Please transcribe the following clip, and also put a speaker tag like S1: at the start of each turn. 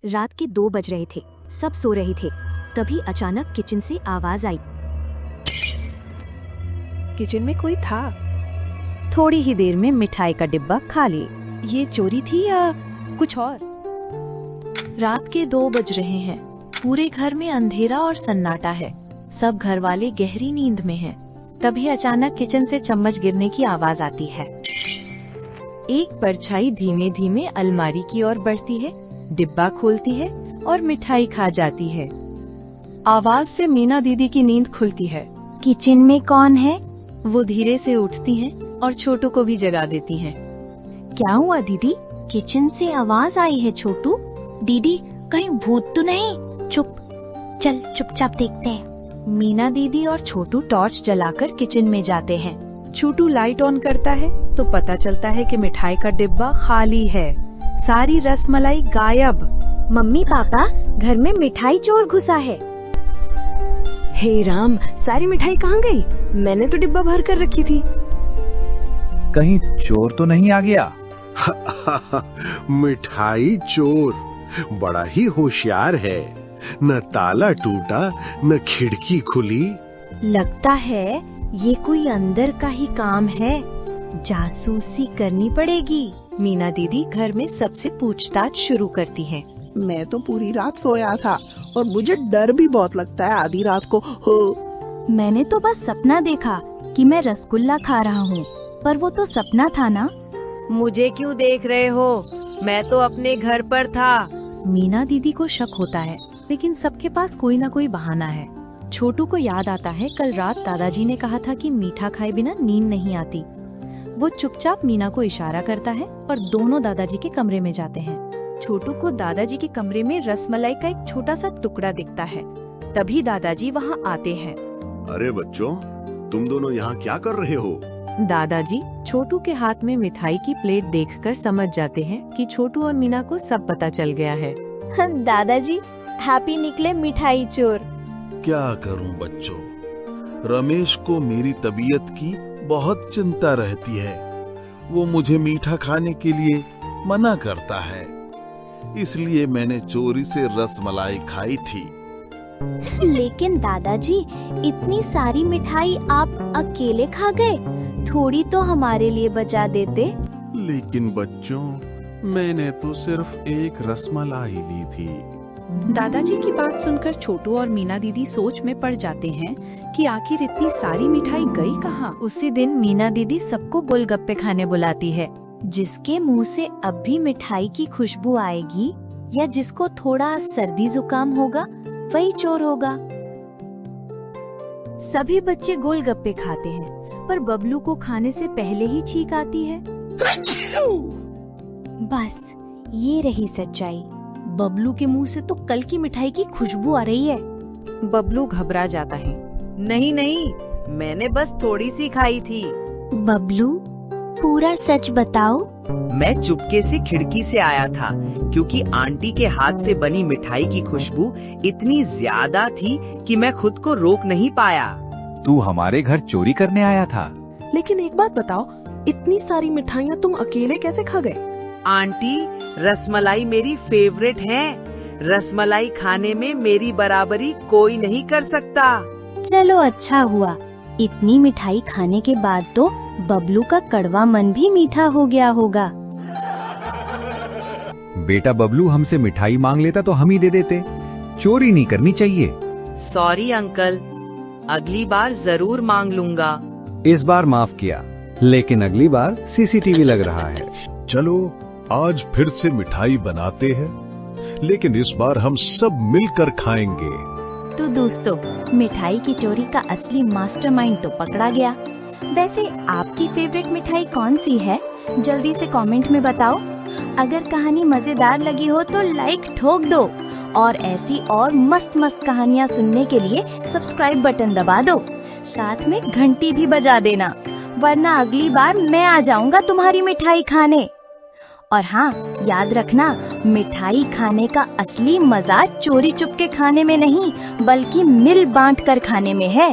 S1: रात के 2 बज रहे थे। सब सो रहे थे। तभी अचानक किचन से आवाज आई।
S2: किचन में कोई था?
S1: थोड़ी ही देर में मिठाई का डिब्बा खाली।
S2: ये चोरी थी या कुछ और? रात के 2 बज रहे हैं। पूरे घर में अंधेरा और सन्नाटा है। सब घर वाले गहरी नींद में हैं। तभी अचानक किचन से चम्मच गिरने की आवाज आती है। एक परछाई धीमे धीमे अलमारी की ओर बढ़ती है, डिब्बा खोलती है और मिठाई खा जाती है। आवाज से मीना दीदी की नींद खुलती है।
S1: किचन में कौन है?
S2: वो धीरे से उठती हैं और छोटू को भी जगा देती हैं।
S1: क्या हुआ दीदी? किचन से आवाज आई है छोटू। दीदी कहीं भूत तो नहीं? चल चुपचाप देखते हैं। मीना दीदी और छोटू टॉर्च जलाकर किचन में जाते हैं।
S2: छोटू लाइट ऑन करता है तो पता चलता है कि मिठाई का डिब्बा खाली है। सारी रसमलाई गायब।
S1: मम्मी पापा, घर में मिठाई चोर घुसा है।
S3: हे राम, सारी मिठाई कहाँ गई? मैंने तो डिब्बा भर कर रखी थी।
S4: कहीं चोर तो नहीं आ गया?
S5: मिठाई चोर बड़ा ही होशियार है। न ताला टूटा न खिड़की खुली।
S1: लगता है ये कोई अंदर का ही काम है। जासूसी करनी पड़ेगी।
S2: मीना दीदी घर में सबसे पूछताछ शुरू करती है।
S6: मैं तो पूरी रात सोया था और मुझे डर भी बहुत लगता है आधी रात को।
S1: मैंने तो बस सपना देखा कि मैं रसगुल्ला खा रहा हूँ, पर वो तो सपना था ना।
S7: मुझे क्यों देख रहे हो? मैं तो अपने घर पर था।
S2: मीना दीदी को शक होता है, लेकिन सबके पास कोई ना कोई बहाना है। छोटू को याद आता है कल रात दादाजी ने कहा था कि मीठा खाए बिना नींद नहीं आती। वो चुपचाप मीना को इशारा करता है और दोनों दादाजी के कमरे में जाते हैं। छोटू को दादाजी के कमरे में रसमलाई का एक छोटा सा टुकड़ा दिखता है। तभी दादाजी वहाँ आते हैं।
S8: अरे बच्चों, तुम दोनों यहाँ क्या कर रहे हो?
S2: दादाजी छोटू के हाथ में मिठाई की प्लेट देखकर समझ जाते हैं कि छोटू और मीना को सब पता चल गया है।
S1: दादाजी, हैप्पी निकले मिठाई चोर।
S8: क्या करूं बच्चों, रमेश को मेरी तबीयत की बहुत चिंता रहती है। वो मुझे मीठा खाने के लिए मना करता है, इसलिए मैंने चोरी से रसमलाई खाई थी।
S1: लेकिन दादाजी, इतनी सारी मिठाई आप अकेले खा गए। थोड़ी तो हमारे लिए बचा देते।
S8: लेकिन बच्चों, मैंने तो सिर्फ एक रसमलाई ली थी।
S2: दादाजी की बात सुनकर छोटू और मीना दीदी सोच में पड़ जाते हैं कि आखिर इतनी सारी मिठाई गई कहाँ। उसी दिन मीना दीदी सबको गोलगप्पे खाने बुलाती है।
S1: जिसके मुंह से अब भी मिठाई की खुशबू आएगी या जिसको थोड़ा सर्दी जुकाम होगा, वही चोर होगा। सभी बच्चे गोलगप्पे खाते हैं, पर बबलू को खाने से पहले ही छींक आती है। बस ये रही सच्चाई। बबलू के मुंह से तो कल की मिठाई की खुशबू आ रही है।
S2: बबलू घबरा जाता है।
S7: नहीं, मैंने बस थोड़ी सी खाई थी।
S1: बबलू, पूरा सच बताओ।
S9: मैं चुपके से खिड़की से आया था, क्योंकि आंटी के हाथ से बनी मिठाई की खुशबू इतनी ज्यादा थी कि मैं खुद को रोक नहीं पाया।
S4: तू हमारे घर चोरी करने आया था?
S3: लेकिन एक बात बताओ, इतनी सारी मिठाइयाँ तुम अकेले कैसे खा गए?
S9: आंटी, रसमलाई मेरी फेवरेट है। रसमलाई खाने में मेरी बराबरी कोई नहीं कर सकता।
S1: चलो अच्छा हुआ। इतनी मिठाई खाने के बाद तो बबलू का कड़वा मन भी मीठा हो गया होगा।
S4: बेटा बबलू हमसे मिठाई मांग लेता तो हम ही दे देते। चोरी नहीं करनी चाहिए।
S9: सॉरी अंकल, अगली बार जरूर मांग लूंगा।
S4: इस बार माफ किया, लेकिन अगली बार सीसीटीवी लग रहा है।
S8: चलो आज फिर से मिठाई बनाते हैं, लेकिन इस बार हम सब मिलकर खाएंगे।
S1: तो दोस्तों, मिठाई की चोरी का असली मास्टरमाइंड तो पकड़ा गया। वैसे आपकी फेवरेट मिठाई कौन सी है? जल्दी से कमेंट में बताओ। अगर कहानी मजेदार लगी हो तो लाइक ठोक दो, और ऐसी और मस्त मस्त कहानियाँ सुनने के लिए सब्सक्राइब बटन दबा दो। साथ में घंटी भी बजा देना, वरना अगली बार मैं आ जाऊंगा तुम्हारी मिठाई खाने। और हाँ, याद रखना, मिठाई खाने का असली मजा चोरी चुपके खाने में नहीं, बल्कि मिल बांट कर खाने में है।